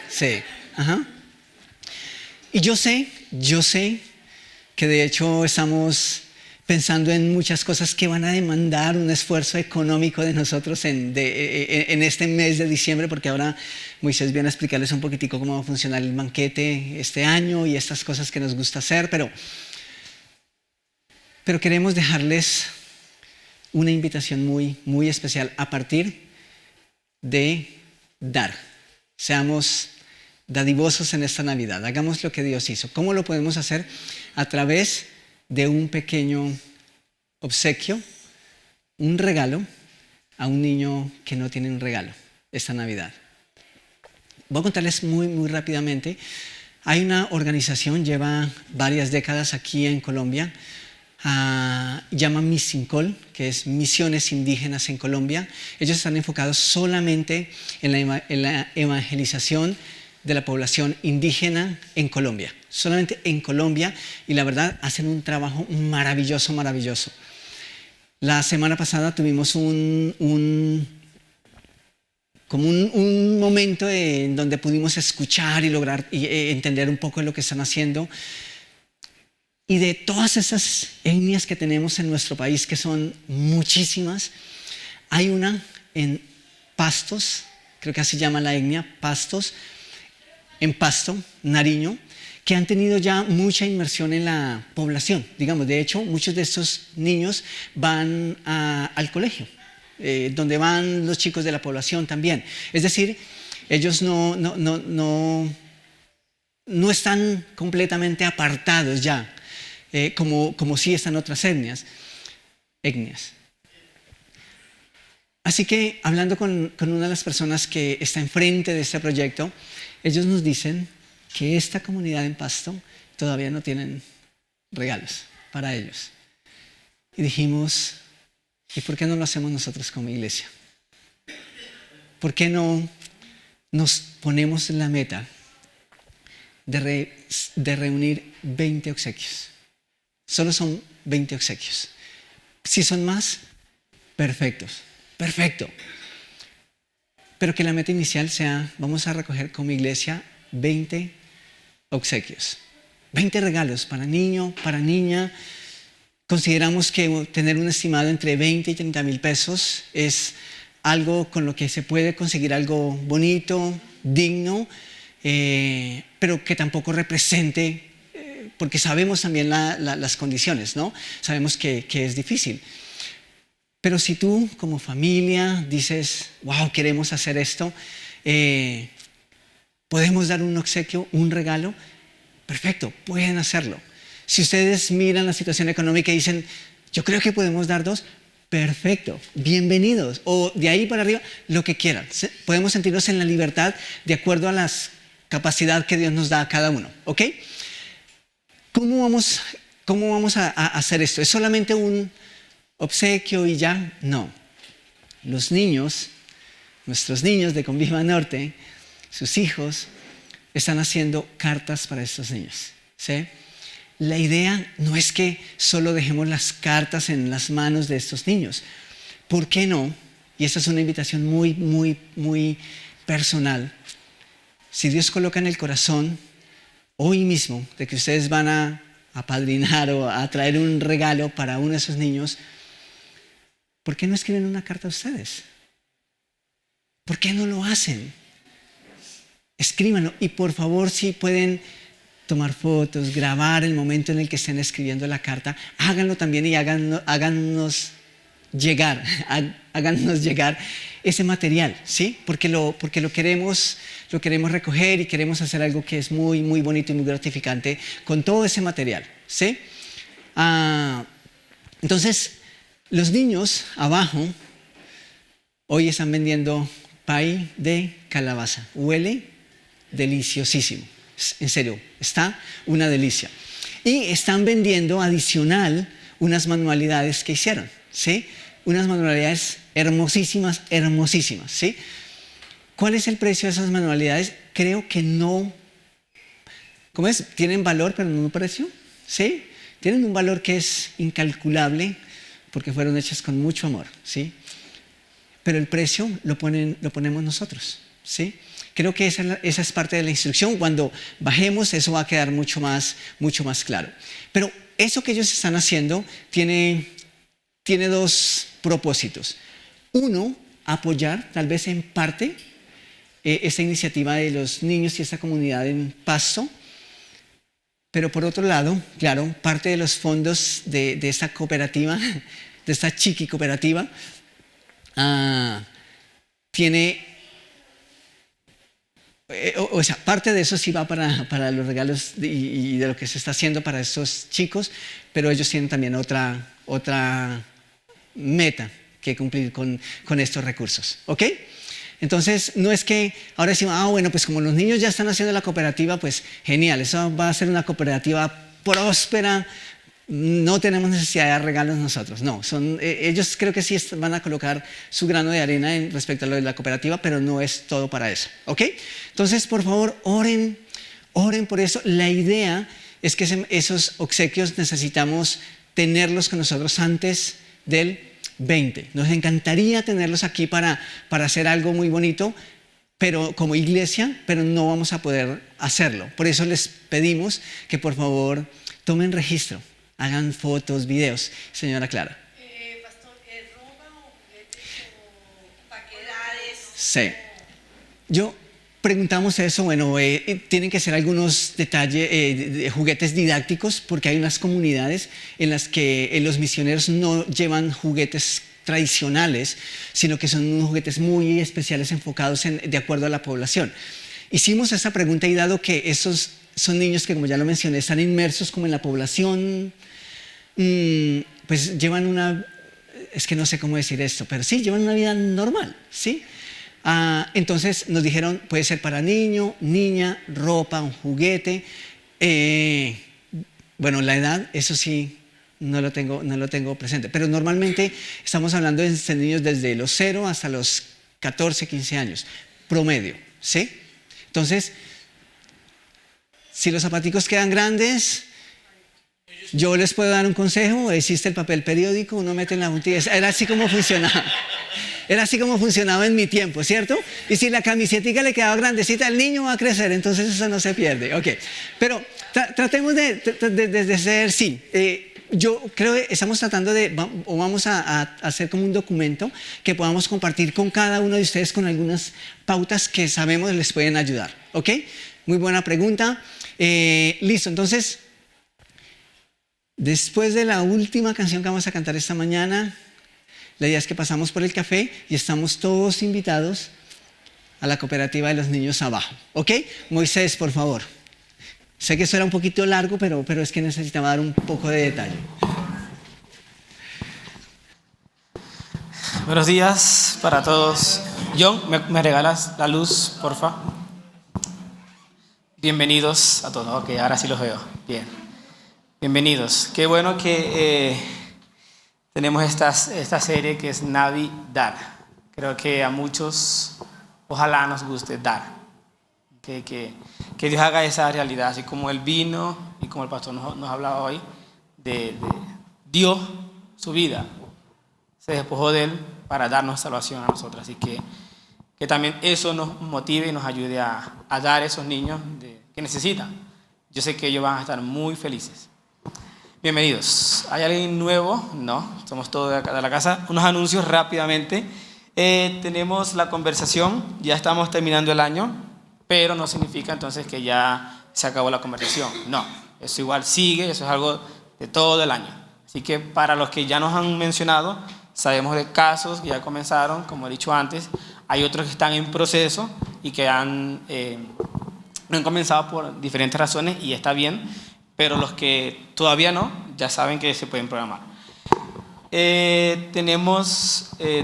sí. Ajá. Y yo sé que de hecho estamos pensando en muchas cosas que van a demandar un esfuerzo económico de nosotros en este mes de diciembre, porque ahora Moisés viene a explicarles un poquitico cómo va a funcionar el banquete este año y estas cosas que nos gusta hacer, pero queremos dejarles una invitación muy, muy especial a partir de dar. Seamos dadivosos en esta Navidad, hagamos lo que Dios hizo. ¿Cómo lo podemos hacer? A través de un pequeño obsequio, un regalo a un niño que no tiene un regalo esta Navidad. Voy a contarles muy, muy rápidamente. Hay una organización, lleva varias décadas aquí en Colombia, llama Misincol, que es Misiones Indígenas en Colombia. Ellos están enfocados solamente en la evangelización de la población indígena en Colombia, solamente en Colombia, y la verdad hacen un trabajo maravilloso. La semana pasada tuvimos un momento en donde pudimos escuchar y lograr entender un poco de lo que están haciendo. Y de todas esas etnias que tenemos en nuestro país, que son muchísimas, hay una en Pastos, creo que así se llama la etnia, Pastos, en Pasto, Nariño, que han tenido ya mucha inmersión en la población. Digamos, de hecho, muchos de estos niños van al colegio, donde van los chicos de la población también. Es decir, ellos no están completamente apartados ya, como sí están otras etnias. Así que, hablando con una de las personas que está enfrente de este proyecto, ellos nos dicen que esta comunidad en Pasto todavía no tienen regalos para ellos. Y dijimos, ¿y por qué no lo hacemos nosotros como iglesia? ¿Por qué no nos ponemos en la meta de reunir 20 obsequios? Solo son 20 obsequios. Si son más, perfecto. Pero que la meta inicial sea, vamos a recoger como iglesia 20 obsequios. 20 regalos para niño, para niña. Consideramos que tener un estimado entre 20 y 30 mil pesos es algo con lo que se puede conseguir algo bonito, digno, pero que tampoco represente, porque sabemos también las condiciones, ¿no? Sabemos que es difícil. Pero si tú como familia dices, wow, queremos hacer esto, podemos dar un obsequio, un regalo, perfecto, pueden hacerlo. Si ustedes miran la situación económica y dicen, yo creo que podemos dar 2, perfecto, bienvenidos. O de ahí para arriba, lo que quieran. Podemos sentirnos en la libertad de acuerdo a la capacidad que Dios nos da a cada uno, ¿ok? ¿Cómo vamos a hacer esto? ¿Es solamente un obsequio y ya? No. Los niños, nuestros niños de Conviva Norte, sus hijos, están haciendo cartas para estos niños, ¿sí? La idea no es que solo dejemos las cartas en las manos de estos niños. ¿Por qué no? Y esta es una invitación muy, muy, muy personal. Si Dios coloca en el corazón hoy mismo de que ustedes van a apadrinar o a traer un regalo para uno de esos niños, ¿por qué no escriben una carta a ustedes? ¿Por qué no lo hacen? Escríbanlo y por favor, si pueden tomar fotos, grabar el momento en el que estén escribiendo la carta, háganlo también y háganos llegar ese material, ¿sí? Porque lo queremos recoger y queremos hacer algo que es muy, muy bonito y muy gratificante con todo ese material, ¿sí? Entonces, los niños abajo hoy están vendiendo pay de calabaza. Huele deliciosísimo. En serio, está una delicia. Y están vendiendo adicional unas manualidades que hicieron, ¿sí? Unas manualidades hermosísimas, hermosísimas, ¿sí? ¿Cuál es el precio de esas manualidades? Creo que no. ¿Cómo es? Tienen valor, pero no un precio, ¿sí? Tienen un valor que es incalculable porque fueron hechas con mucho amor, ¿sí? Pero el precio lo ponemos nosotros, ¿sí? Creo que esa es parte de la instrucción. Cuando bajemos, eso va a quedar mucho más claro. Pero eso que ellos están haciendo tiene dos propósitos. Uno, apoyar, tal vez en parte, esta iniciativa de los niños y esta comunidad en Pasto. Pero por otro lado, claro, parte de los fondos de esta cooperativa, de esta chiqui cooperativa, tiene... O sea, parte de eso sí va para los regalos y de lo que se está haciendo para estos chicos, pero ellos tienen también otra meta que cumplir con estos recursos, ¿ok? Entonces, no es que ahora decimos, bueno, pues como los niños ya están haciendo la cooperativa, pues genial, eso va a ser una cooperativa próspera, no tenemos necesidad de regalos nosotros. No, ellos creo que sí van a colocar su grano de arena respecto a lo de la cooperativa, pero no es todo para eso, ¿ok? Entonces, por favor, oren por eso. La idea es que esos obsequios necesitamos tenerlos con nosotros antes del 20. Nos encantaría tenerlos aquí para hacer algo muy bonito, pero como iglesia, pero no vamos a poder hacerlo. Por eso les pedimos que por favor tomen registro. Hagan fotos, videos. Señora Clara. Pastor, ¿ropa o juguetes o paquedades? Sí. Yo preguntamos eso, bueno, tienen que ser algunos detalles, juguetes didácticos, porque hay unas comunidades en las que los misioneros no llevan juguetes tradicionales, sino que son unos juguetes muy especiales enfocados de acuerdo a la población. Hicimos esa pregunta y dado que esos son niños que, como ya lo mencioné, están inmersos como en la población, pues llevan es que no sé cómo decir esto, pero sí, llevan una vida normal, ¿sí? Entonces nos dijeron, puede ser para niño, niña, ropa, un juguete. Bueno, la edad, eso sí, no lo tengo presente, pero normalmente estamos hablando de niños desde los 0 hasta los 14, 15 años, promedio, ¿sí? Entonces, si los zapaticos quedan grandes, yo les puedo dar un consejo. Existe el papel periódico, uno mete en la juntilla. Era así como funcionaba. Era así como funcionaba en mi tiempo, ¿cierto? Y si la camisetica le quedaba grandecita, el niño va a crecer, entonces eso no se pierde. Ok, pero tratemos de ser, sí. Yo creo que estamos tratando vamos a hacer como un documento que podamos compartir con cada uno de ustedes con algunas pautas que sabemos les pueden ayudar. ¿Ok? Muy buena pregunta. Listo, entonces, después de la última canción que vamos a cantar esta mañana, la idea es que pasamos por el café y estamos todos invitados a la cooperativa de los niños abajo. ¿Ok? Moisés, por favor. Sé que eso era un poquito largo, pero es que necesitaba dar un poco de detalle. Buenos días para todos. John, ¿me regalas la luz, porfa? Bienvenidos a todos. Ok, ahora sí los veo. Bien. Bienvenidos. Qué bueno que tenemos esta serie que es Navidad. Creo que a muchos, ojalá nos guste dar. Que Dios haga esa realidad, así como Él vino y como el pastor nos hablaba hoy, dio su vida, se despojó de Él para darnos salvación a nosotros. Así que también eso nos motive y nos ayude a dar a esos niños que necesitan. Yo sé que ellos van a estar muy felices. Bienvenidos. ¿Hay alguien nuevo? No, somos todos de acá de la casa. Unos anuncios rápidamente. Tenemos la conversación, ya estamos terminando el año, pero no significa entonces que ya se acabó la conversación. No, eso igual sigue, eso es algo de todo el año. Así que para los que ya nos han mencionado, sabemos de casos que ya comenzaron, como he dicho antes. Hay otros que están en proceso y que no han comenzado por diferentes razones y está bien, pero los que todavía no, ya saben que se pueden programar.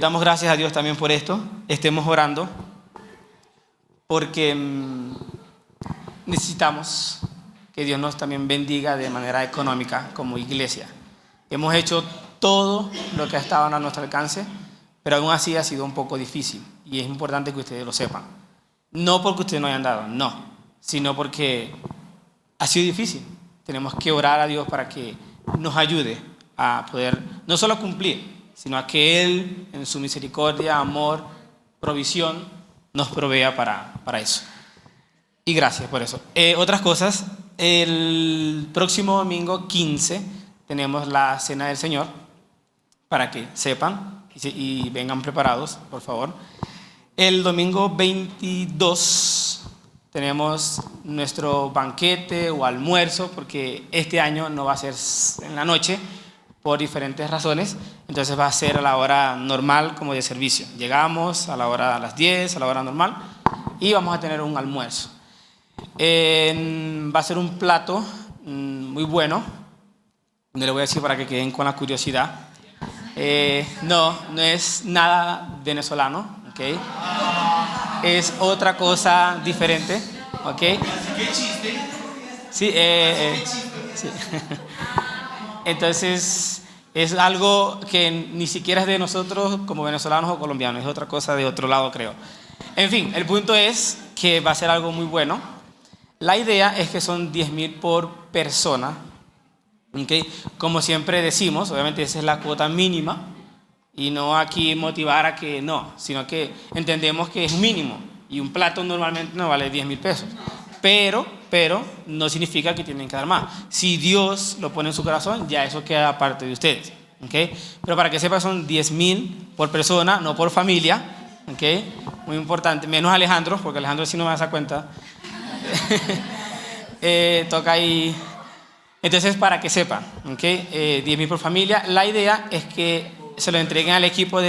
Damos gracias a Dios también por esto. Estemos orando porque necesitamos que Dios nos también bendiga de manera económica como iglesia. Hemos hecho todo lo que ha estado a nuestro alcance, pero aún así ha sido un poco difícil y es importante que ustedes lo sepan. No porque ustedes no hayan dado, no, sino porque ha sido difícil. Tenemos que orar a Dios para que nos ayude a poder no solo cumplir, sino a que Él, en su misericordia, amor, provisión, nos provea para eso. Y gracias por eso. Otras cosas, el próximo domingo 15 tenemos la Cena del Señor, para que sepan y vengan preparados, por favor. El domingo 22 tenemos nuestro banquete o almuerzo, porque este año no va a ser en la noche por diferentes razones, entonces va a ser a la hora normal como de servicio. Llegamos a las 10, a la hora normal, y vamos a tener un almuerzo. Va a ser un plato muy bueno, no le voy a decir para que queden con la curiosidad. No es nada venezolano, ¿ok? Es otra cosa diferente, ¿ok? Sí, sí. Entonces, es algo que ni siquiera es de nosotros como venezolanos o colombianos, es otra cosa de otro lado, creo. En fin, el punto es que va a ser algo muy bueno. La idea es que son 10,000 por persona, ¿ok? Como siempre decimos, obviamente esa es la cuota mínima. Y no aquí motivar a que no, sino que entendemos que es mínimo y un plato normalmente no vale 10,000 pesos. Pero no significa que tienen que dar más. Si Dios lo pone en su corazón, ya eso queda aparte de ustedes. ¿Okay? Pero para que sepan, son 10,000 por persona, no por familia. ¿Okay? Muy importante, menos Alejandro, porque Alejandro sí no me da cuenta. Toca ahí. Entonces, para que sepan, ¿okay? 10,000 por familia. La idea es que se lo entreguen al equipo al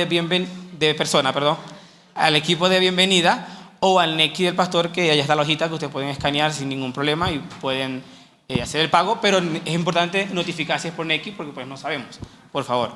equipo de bienvenida o al Nequi del pastor, que allá está la hojita que ustedes pueden escanear sin ningún problema y pueden hacer el pago, pero es importante notificar si es por Nequi porque pues no sabemos, por favor.